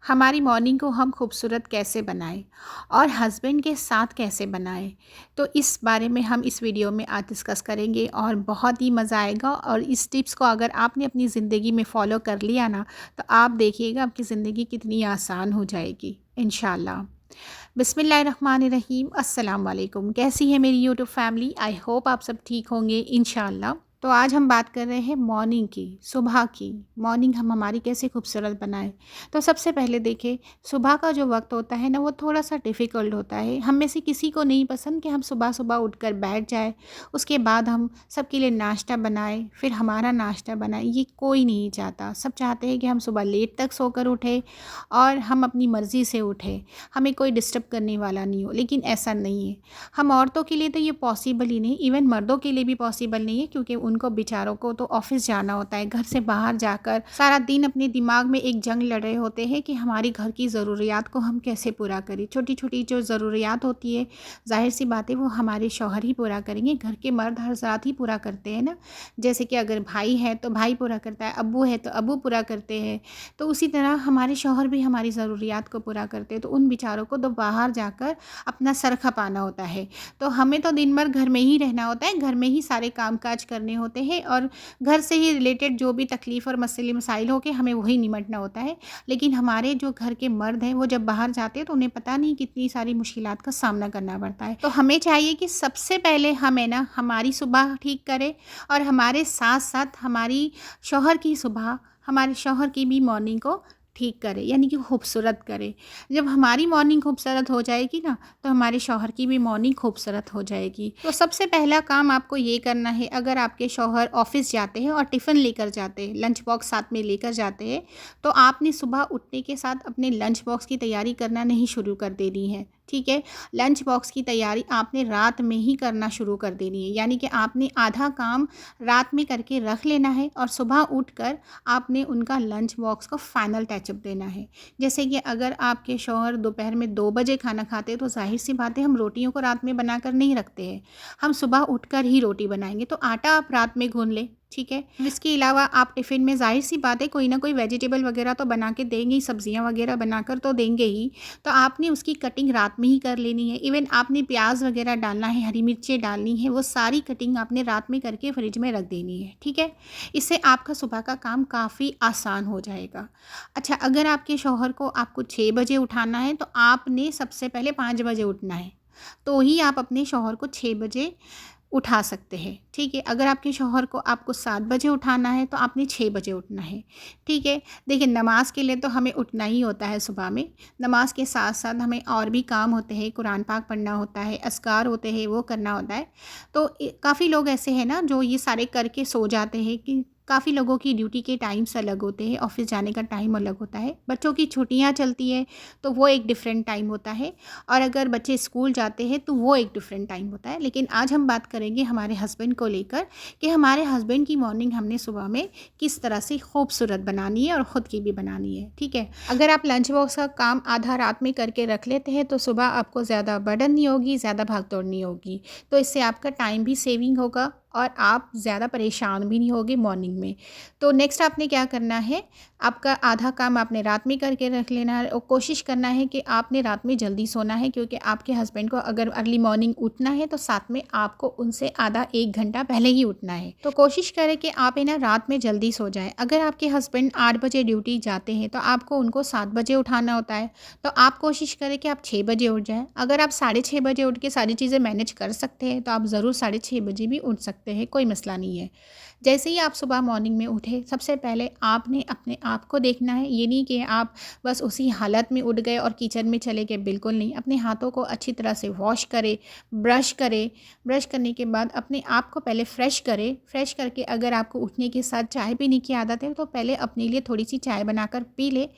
हमारी मॉर्निंग को हम खूबसूरत कैसे बनाएं और हस्बैंड के साथ कैसे बनाएं, तो इस बारे में हम इस वीडियो में आज डिस्कस करेंगे और बहुत ही मज़ा आएगा। और इस टिप्स को अगर आपने अपनी ज़िंदगी में फॉलो कर लिया ना, तो आप देखिएगा आपकी ज़िंदगी कितनी आसान हो जाएगी इंशाल्लाह। बिस्मिल्लाहिर्रहमानिर्रहीम। अस्सलाम वालेकुम। कैसी है मेरी यूट्यूब फैमिली? आई होप आप सब ठीक होंगे इंशाल्लाह। तो आज हम बात कर रहे हैं मॉर्निंग की, सुबह की। मॉर्निंग हम हमारी कैसे खूबसूरत बनाएं। तो सबसे पहले देखें, सुबह का जो वक्त होता है ना, वो थोड़ा सा डिफ़िकल्ट होता है। हम में से किसी को नहीं पसंद कि हम सुबह सुबह उठकर बैठ जाए, उसके बाद हम सबके लिए नाश्ता बनाएं, फिर हमारा नाश्ता बनाएं। ये कोई नहीं चाहता। सब चाहते हैं कि हम सुबह लेट तक सोकर उठें और हम अपनी मर्ज़ी से उठें, हमें कोई डिस्टर्ब करने वाला नहीं हो। लेकिन ऐसा नहीं है। हम औरतों के लिए तो ये पॉसिबल ही नहीं, इवन मर्दों के लिए भी पॉसिबल नहीं है, क्योंकि उनको बेचारों को तो ऑफिस जाना होता है। घर से बाहर जाकर सारा दिन अपने दिमाग में एक जंग लड़ रहे होते हैं कि हमारी घर की ज़रूरियात को हम कैसे पूरा करें। छोटी छोटी जो ज़रूरियात होती है, जाहिर सी बात है वो हमारे शौहर ही पूरा करेंगे। घर के मर्द हर ज़ात ही पूरा करते हैं ना। जैसे कि अगर भाई है तो भाई पूरा करता है, अब्बू है तो अब्बू पूरा करते हैं। तो उसी तरह हमारे शौहर भी हमारी ज़रूरियात को पूरा करते हैं। तो उन बेचारों को तो बाहर जाकर अपना सर खपाना होता है। तो हमें तो दिन भर घर में ही रहना होता है, घर में ही सारे कामकाज करने होते हैं और घर से ही रिलेटेड जो भी तकलीफ़ और मसले मसाइल हो के हमें वही निमटना होता है। लेकिन हमारे जो घर के मर्द हैं वो जब बाहर जाते हैं तो उन्हें पता नहीं कितनी सारी मुश्किलात का सामना करना पड़ता है। तो हमें चाहिए कि सबसे पहले हमें ना हमारी सुबह ठीक करें और हमारे साथ साथ हमारी शौहर की सुबह, हमारे शौहर की भी मॉर्निंग को ठीक करें, यानी कि खूबसूरत करें। जब हमारी मॉर्निंग खूबसूरत हो जाएगी ना, तो हमारे शौहर की भी मॉर्निंग खूबसूरत हो जाएगी। तो सबसे पहला काम आपको ये करना है, अगर आपके शौहर ऑफिस जाते हैं और टिफ़िन लेकर जाते हैं, लंच बॉक्स साथ में लेकर जाते हैं, तो आपने सुबह उठने के साथ अपने लंच बॉक्स की तैयारी करना नहीं शुरू कर देनी है। ठीक है, लंच बॉक्स की तैयारी आपने रात में ही करना शुरू कर देनी है। यानी कि आपने आधा काम रात में करके रख लेना है और सुबह उठकर आपने उनका लंच बॉक्स को फाइनल टचअप देना है। जैसे कि अगर आपके शौहर दोपहर में 2 बजे खाना खाते हैं, तो जाहिर सी बात है हम रोटियों को रात में बनाकर नहीं रखते हैं, हम सुबह उठकर ही रोटी बनाएंगे। तो आटा आप रात में गूंथ लें। ठीक है, इसके अलावा आप टिफ़िन में जाहिर सी बात है कोई ना कोई वेजिटेबल वगैरह तो बना के देंगे ही, सब्जियां वगैरह बनाकर तो देंगे ही। तो आपने उसकी कटिंग रात में ही कर लेनी है। इवन आपने प्याज वगैरह डालना है, हरी मिर्चें डालनी है, वो सारी कटिंग आपने रात में करके फ्रिज में रख देनी है। ठीक है, इससे आपका सुबह का काम काफ़ी आसान हो जाएगा। अच्छा, अगर आपके शौहर को आपको 6 बजे उठाना है, तो आपने सबसे पहले 5 बजे उठना है, तो ही आप अपने शौहर को 6 बजे उठा सकते हैं। ठीक है, अगर आपके शौहर को आपको 7 बजे उठाना है, तो आपने 6 बजे उठना है। ठीक है, देखिए नमाज के लिए तो हमें उठना ही होता है सुबह में। नमाज के साथ साथ हमें और भी काम होते हैं, कुरान पाक पढ़ना होता है, अस्कार होते हैं, वो करना होता है। तो काफ़ी लोग ऐसे हैं ना जो ये सारे करके सो जाते हैं। कि काफ़ी लोगों की ड्यूटी के टाइम्स अलग होते हैं, ऑफिस जाने का टाइम अलग होता है, बच्चों की छुट्टियां चलती है तो वो एक डिफरेंट टाइम होता है, और अगर बच्चे स्कूल जाते हैं तो वो एक डिफरेंट टाइम होता है। लेकिन आज हम बात करेंगे हमारे हस्बैंड को लेकर कि हमारे हस्बैंड की मॉर्निंग हमने सुबह में किस तरह से खूबसूरत बनानी है और ख़ुद की भी बनानी है। ठीक है, अगर आप लंच बॉक्स का काम आधा रात में करके रख लेते हैं, तो सुबह आपको ज़्यादा बर्डन नहीं होगी, ज़्यादा भागदौड़ नहीं होगी। तो इससे आपका टाइम भी सेविंग होगा और आप ज़्यादा परेशान भी नहीं होगे मॉर्निंग में। तो नेक्स्ट आपने क्या करना है, आपका आधा काम आपने रात में करके रख लेना है और कोशिश करना है कि आपने रात में जल्दी सोना है, क्योंकि आपके हस्बैंड को अगर अर्ली मॉर्निंग उठना है तो साथ में आपको उनसे आधा 1 घंटा पहले ही उठना है। तो कोशिश करें कि आप ना रात में जल्दी सो जाएं। अगर आपके हस्बैंड 8 बजे ड्यूटी जाते हैं, तो आपको उनको 7 बजे उठाना होता है, तो आप कोशिश करें कि आप 6 बजे उठ जाएँ। अगर आप 6:30 बजे उठ के सारी चीज़ें मैनेज कर सकते हैं, तो आप ज़रूर 6:30 बजे भी उठ सकते हैं, कोई मसला नहीं है। जैसे ही आप सुबह मॉर्निंग में उठे, सबसे पहले आपने अपने आप को देखना है। ये नहीं कि आप बस उसी हालत में उठ गए और किचन में चले गए, बिल्कुल नहीं। अपने हाथों को अच्छी तरह से वॉश करें, ब्रश करें। ब्रश करने के बाद अपने आप को पहले फ़्रेश करें। फ़्रेश करके अगर आपको उठने के साथ चाय पीने की आदत है, तो पहले अपने लिए थोड़ी सी चाय बनाकर पी लें।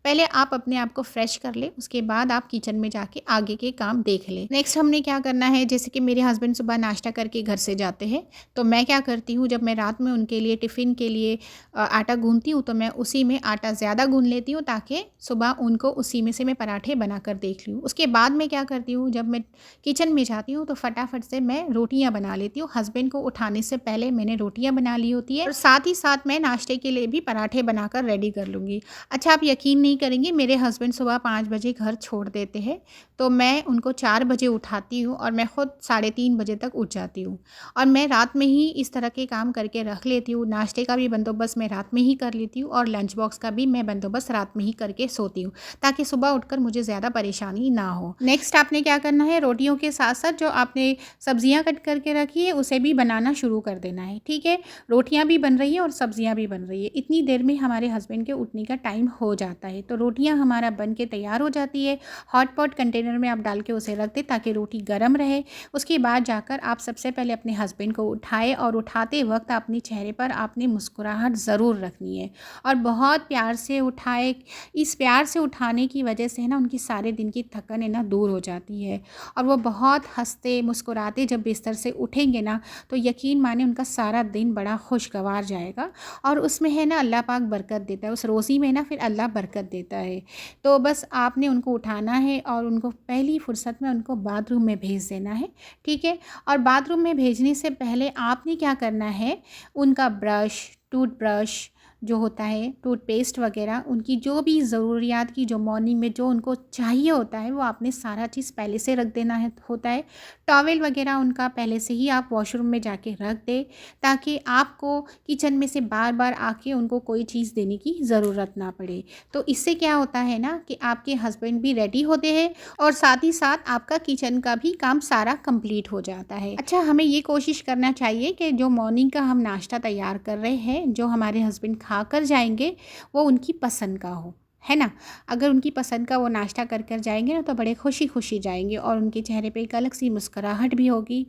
पहले आप अपने आप को फ्रेश कर लें, उसके बाद आप किचन में जाके आगे के काम देख लें। नेक्स्ट हमने क्या करना है, जैसे कि मेरे हस्बैंड सुबह नाश्ता करके घर से जाते हैं, तो मैं क्या करती हूँ, जब मैं रात रात में उनके लिए टिफ़िन के लिए आटा गूँथती हूँ तो मैं उसी में आटा ज़्यादा गूँथ लेती हूँ ताकि सुबह उनको उसी में से मैं पराठे बनाकर देख लूँ। उसके बाद मैं क्या करती हूँ, जब मैं किचन में जाती हूँ तो फटाफट से मैं रोटियाँ बना लेती हूँ। हस्बैंड को उठाने से पहले मैंने रोटियाँ बना ली होती है और साथ ही साथ मैं नाश्ते के लिए भी पराठे बनाकर रेडी कर लूँगी। अच्छा, आप यकीन नहीं करेंगी, मेरे हस्बैंड सुबह 5 बजे घर छोड़ देते हैं, तो मैं उनको 4 बजे उठाती हूँ और मैं खुद साढ़े 3 बजे तक उठ जाती हूँ। और मैं रात में ही इस तरह के काम करके रख लेती हूँ। नाश्ते का भी बंदोबस्त मैं रात में ही कर लेती हूँ और लंच बॉक्स का भी मैं बंदोबस्त रात में ही करके सोती हूँ, ताकि सुबह उठकर मुझे ज़्यादा परेशानी ना हो। नेक्स्ट आपने क्या करना है, रोटियों के साथ साथ जो आपने सब्जियाँ कट करके रखी है उसे भी बनाना शुरू कर देना है। ठीक है, रोटियाँ भी बन रही हैं और सब्जियाँ भी बन रही है। इतनी देर में हमारे हस्बैंड के उठने का टाइम हो जाता है, तो रोटियाँ हमारा बन के तैयार हो जाती है। हॉट पॉट कंटेनर में आप डाल के उसे रख दें ताकि रोटी गर्म रहे। उसके बाद जाकर आप सबसे पहले अपने हस्बैंड को उठाएँ और उठाते वक्त अपने चेहरे पर आपने मुस्कुराहट ज़रूर रखनी है और बहुत प्यार से उठाए। इस प्यार से उठाने की वजह से ना उनकी सारे दिन की थकन है ना दूर हो जाती है और वो बहुत हंसते मुस्कुराते जब बिस्तर से उठेंगे ना, तो यकीन माने उनका सारा दिन बड़ा खुशगवार जाएगा। और उसमें है ना अल्लाह पाक बरकत देता है, उस रोज़ी में ना फिर अल्लाह बरकत देता है। तो बस आपने उनको उठाना है और उनको पहली फुर्सत में उनको बाथरूम में भेज देना है। ठीक है, और बाथरूम में भेजने से पहले आपने क्या करना है, उनका ब्रश, टूथब्रश जो होता है, टूथपेस्ट वगैरह, उनकी जो भी ज़रूरियात की जो मॉर्निंग में जो उनको चाहिए होता है वो आपने सारा चीज़ पहले से रख देना है होता है। टॉवेल वगैरह उनका पहले से ही आप वॉशरूम में जाके रख दें ताकि आपको किचन में से बार बार आके उनको कोई चीज़ देने की ज़रूरत ना पड़े। तो इससे क्या होता है ना कि आपके हस्बैंड भी रेडी होते हैं और साथ ही साथ आपका किचन का भी काम सारा कंप्लीट हो जाता है। अच्छा, हमें ये कोशिश करना चाहिए कि जो मॉर्निंग का हम नाश्ता तैयार कर रहे हैं, जो हमारे हस्बैंड खा कर जाएंगे, वो उनकी पसंद का हो, है ना। अगर उनकी पसंद का वो नाश्ता कर कर जाएंगे ना तो बड़े खुशी खुशी जाएंगे और उनके चेहरे पे एक अलग सी मुस्कुराहट भी होगी।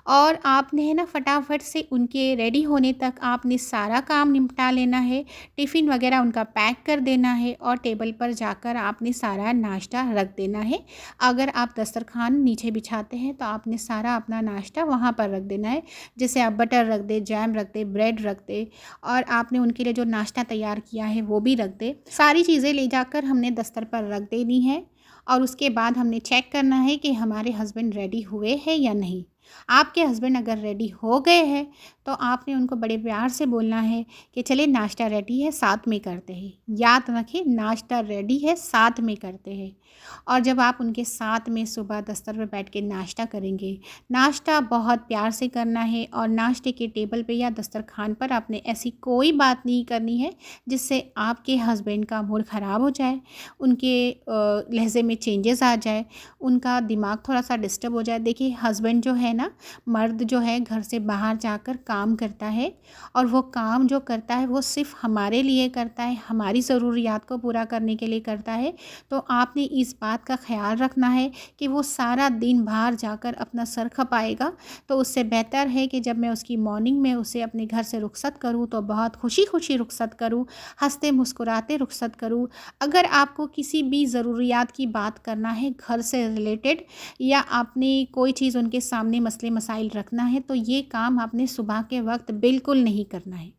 और आपने है ना फटाफट से उनके रेडी होने तक आपने सारा काम निपटा लेना है। टिफ़िन वगैरह उनका पैक कर देना है और टेबल पर जाकर आपने सारा नाश्ता रख देना है। अगर आप दस्तरखान नीचे बिछाते हैं तो आपने सारा अपना नाश्ता वहाँ पर रख देना है। जैसे आप बटर रख दे, जैम रख दे, ब्रेड रख दे और आपने उनके लिए जो नाश्ता तैयार किया है वो भी रख दे। सारी चीज़ें ले जाकर हमने दस्तर पर रख देनी है और उसके बाद हमने चेक करना है कि हमारे हस्बैंड रेडी हुए हैं या नहीं। आपके हस्बैंड अगर रेडी हो गए हैं तो आपने उनको बड़े प्यार से बोलना है कि चले नाश्ता रेडी है, साथ में करते हैं। याद रखें, नाश्ता रेडी है, साथ में करते हैं। और जब आप उनके साथ में सुबह दस्तर पर बैठ के नाश्ता करेंगे, नाश्ता बहुत प्यार से करना है और नाश्ते के टेबल पे या दस्तरखान पर आपने ऐसी कोई बात नहीं करनी है जिससे आपके हस्बैंड का मूड ख़राब हो जाए, उनके लहजे में चेंजेस आ जाए, उनका दिमाग थोड़ा सा डिस्टर्ब हो जाए। देखिए, हस्बैंड जो है ना, मर्द जो है घर से बाहर जाकर काम करता है और वो काम जो करता है वो सिर्फ हमारे लिए करता है, हमारी ज़रूरियात को पूरा करने के लिए करता है। तो आपने इस बात का ख्याल रखना है कि वो सारा दिन बाहर जाकर अपना सर खपाएगा, तो उससे बेहतर है कि जब मैं उसकी मॉर्निंग में उसे अपने घर से रुखसत करूँ तो बहुत खुशी खुशी रुखसत करूँ, हंसते मुस्कुराते रुखसत करूँ। अगर आपको किसी भी ज़रूरियात की बात करना है घर से रिलेटेड या आपने कोई चीज़ उनके सामने मसले मसाइल रखना है, तो ये काम आपने सुबह के वक्त बिल्कुल नहीं करना है।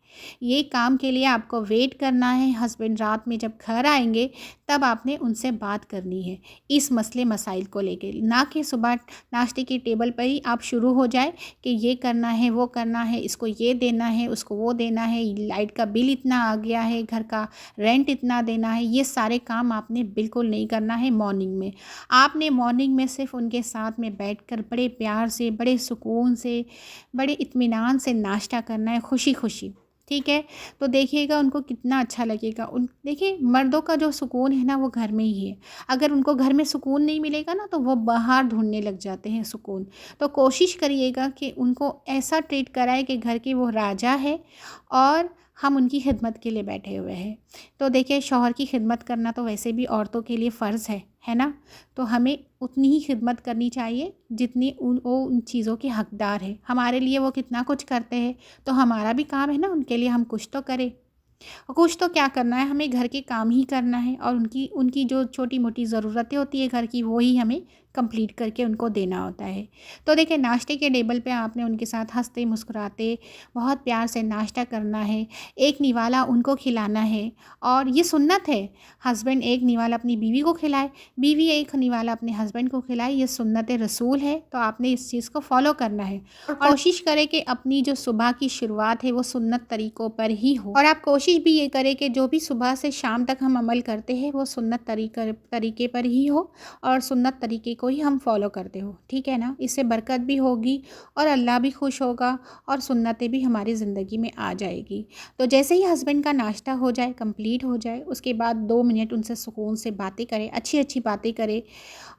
ये काम के लिए आपको वेट करना है। हस्बैंड रात में जब घर आएंगे तब आपने उनसे बात करनी है इस मसले मसाइल को लेके, ना कि सुबह नाश्ते की टेबल पर ही आप शुरू हो जाए कि ये करना है, वो करना है, इसको ये देना है, उसको वो देना है, लाइट का बिल इतना आ गया है, घर का रेंट इतना देना है। ये सारे काम आपने बिल्कुल नहीं करना है मॉर्निंग में। आपने मॉर्निंग में सिर्फ उनके साथ में बैठकर बड़े प्यार से, बड़े सुकून से, बड़े इत्मीनान से नाश्ता करना है, खुशी खुशी। ठीक है, तो देखिएगा उनको कितना अच्छा लगेगा। उन देखिए, मर्दों का जो सुकून है ना वो घर में ही है। अगर उनको घर में सुकून नहीं मिलेगा ना तो वो बाहर ढूंढने लग जाते हैं सुकून। तो कोशिश करिएगा कि उनको ऐसा ट्रीट कराए कि घर की वो राजा है और हम उनकी खिदमत के लिए बैठे हुए हैं। तो देखिए, शौहर की खिदमत करना तो वैसे भी औरतों के लिए फ़र्ज़ है ना। तो हमें उतनी ही खिदमत करनी चाहिए जितनी वो उन चीज़ों के हकदार है। हमारे लिए वो कितना कुछ करते हैं, तो हमारा भी काम है ना उनके लिए हम कुछ तो करें। और कुछ तो क्या करना है, हमें घर के काम ही करना है और उनकी उनकी जो छोटी मोटी ज़रूरतें होती है घर की, वो ही हमें कंप्लीट करके उनको देना होता है। तो देखिए नाश्ते के टेबल पे आपने उनके साथ हँसते मुस्कुराते बहुत प्यार से नाश्ता करना है, एक निवाला उनको खिलाना है और ये सुन्नत है, हस्बैंड एक निवाला अपनी बीवी को खिलाए, बीवी एक निवाला अपने हस्बैंड को खिलाए, ये सुन्नत रसूल है। तो आपने इस चीज़ को फॉलो करना है और कोशिश करें कि अपनी जो सुबह की शुरुआत है वो सुन्नत तरीक़ों पर ही हो। और आप कोशिश भी ये करें कि जो भी सुबह से शाम तक हम अमल करते हैं वो सुन्नत तरीके पर ही हो और सुन्नत तरीके को ही हम फॉलो करते हो, ठीक है ना। इससे बरकत भी होगी और अल्लाह भी खुश होगा और सुन्नतें भी हमारी ज़िंदगी में आ जाएगी। तो जैसे ही हस्बैंड का नाश्ता हो जाए, कंप्लीट हो जाए, उसके बाद 2 मिनट उनसे सुकून से बातें करें, अच्छी अच्छी बातें करें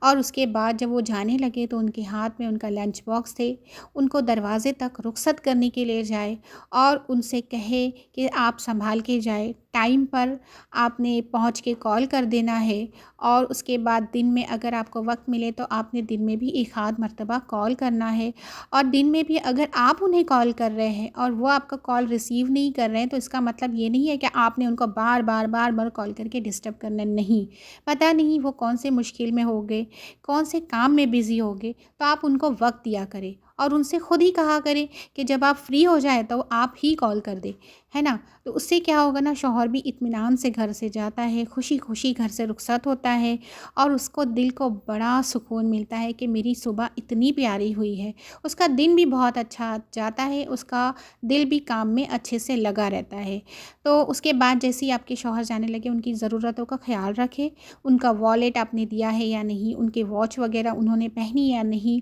और उसके बाद जब वो जाने लगे तो उनके हाथ में उनका लंच बॉक्स थे, उनको दरवाज़े तक रुखसत करने के लिए जाए और उनसे कहे कि आप संभाल के जाए, टाइम पर आपने पहुंच के कॉल कर देना है। और उसके बाद दिन में अगर आपको वक्त मिले तो आपने दिन में भी एक आध मर्तबा कॉल करना है। और दिन में भी अगर आप उन्हें कॉल कर रहे हैं और वो आपका कॉल रिसीव नहीं कर रहे हैं तो इसका मतलब ये नहीं है कि आपने उनको बार बार कॉल करके डिस्टर्ब करना नहीं। पता नहीं वो कौन से मुश्किल में हो गए, कौन से काम में बिज़ी हो गए, तो आप उनको वक्त दिया करें और उनसे खुद ही कहा करें कि जब आप फ्री हो जाए तो आप ही कॉल कर दें, है ना। तो उससे क्या होगा ना, शौहर भी इत्मीनान से घर से जाता है, खुशी खुशी घर से रुखसत होता है और उसको दिल को बड़ा सुकून मिलता है कि मेरी सुबह इतनी प्यारी हुई है। उसका दिन भी बहुत अच्छा जाता है, उसका दिल भी काम में अच्छे से लगा रहता है। तो उसके बाद जैसे ही आपके शौहर जाने लगे उनकी ज़रूरतों का ख्याल रखें, उनका वॉलेट आपने दिया है या नहीं, उनके वॉच वगैरह उन्होंने पहनी या नहीं,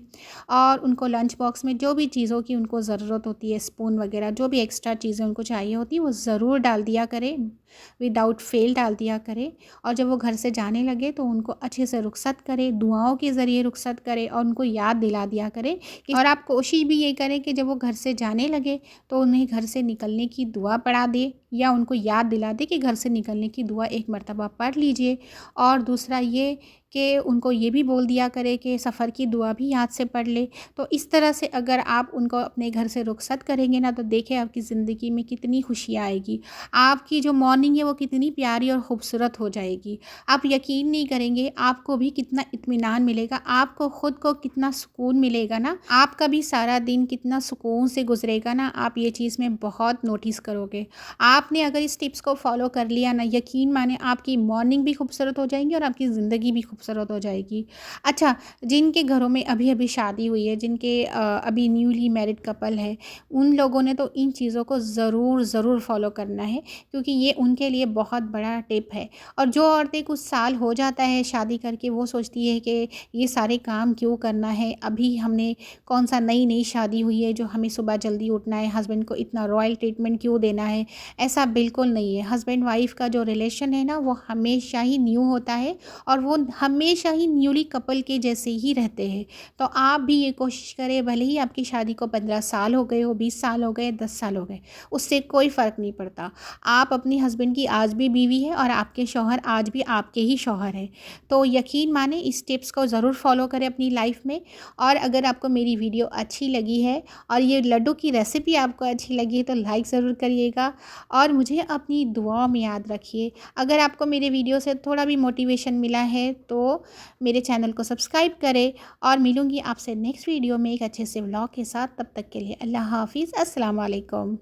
और उनको लंच बॉक्स में जो भी चीज़ों की उनको ज़रूरत होती है, स्पून वगैरह जो भी एक्स्ट्रा चीज़ें उनको चाहिए होती है वो ज़रूर डाल दिया करें, विदाउट फेल डाल दिया करें। और जब वो घर से जाने लगे तो उनको अच्छे से रुखसत करें, दुआओं के ज़रिए रुखसत करें और उनको याद दिला दिया करें कि, और आप कोशिश भी ये करें कि जब वो घर से जाने लगे तो उन्हें घर से निकलने की दुआ पढ़ा दे या उनको याद दिला दे कि घर से निकलने की दुआ एक मरतबा पढ़ लीजिए। और दूसरा ये कि उनको ये भी बोल दिया करें कि सफ़र की दुआ भी याद से पढ़ ले। तो इस तरह से अगर आप उनको अपने घर से रुखसत करेंगे ना तो देखिए आपकी ज़िंदगी में कितनी खुशियाँ आएगी, आपकी जो मॉर्निंग है वो कितनी प्यारी और ख़ूबसूरत हो जाएगी। आप यकीन नहीं करेंगे आपको भी कितना इत्मीनान मिलेगा, आपको ख़ुद को कितना सुकून मिलेगा ना, आपका भी सारा दिन कितना सुकून से गुजरेगा ना, आप ये चीज़ में बहुत नोटिस करोगे। आपने अगर इस टिप्स को फॉलो कर लिया ना, यकीन माने आपकी मॉर्निंग भी खूबसूरत हो जाएगी और आपकी ज़िंदगी भी खूबसूरत हो जाएगी। अच्छा, जिनके घरों में अभी अभी शादी हुई है, जिनके अभी न्यूली मैरिड कपल है, उन लोगों ने तो इन चीज़ों को ज़रूर फॉलो करना है क्योंकि ये उनके लिए बहुत बड़ा टिप है। और जो औरतें कुछ साल हो जाता है शादी करके वो सोचती है कि ये सारे काम क्यों करना है, अभी हमने कौन सा नई शादी हुई है जो हमें सुबह जल्दी उठना है, हस्बैंड को इतना रॉयल ट्रीटमेंट क्यों देना है। ऐसा बिल्कुल नहीं है। हस्बैंड वाइफ का जो रिलेशन है ना वो हमेशा ही न्यू होता है और वो हमेशा ही न्यूली कपल के जैसे ही रहते हैं। तो आप भी ये कोशिश करें, भले ही आपकी शादी को 15 साल हो गए हो, 20 साल हो गए, 10 साल हो गए, उससे कोई फ़र्क नहीं पड़ता। आप अपनी हस्बैंड की आज भी बीवी है और आपके शौहर आज भी आपके ही शौहर हैं। तो यकीन माने इस टिप्स को ज़रूर फॉलो करें अपनी लाइफ में। और अगर आपको मेरी वीडियो अच्छी लगी है और ये लड्डू की रेसिपी आपको अच्छी लगी है तो लाइक ज़रूर करिएगा और मुझे अपनी दुआओं में याद रखिए। अगर आपको मेरे वीडियो से थोड़ा भी मोटिवेशन मिला है तो मेरे चैनल को सब्सक्राइब करें और मिलूँगी आपसे नेक्स्ट वीडियो में एक अच्छे से व्लॉग के साथ। तब तक के लिए अल्लाह हाफ़िज़, अस्सलाम वालेकुम।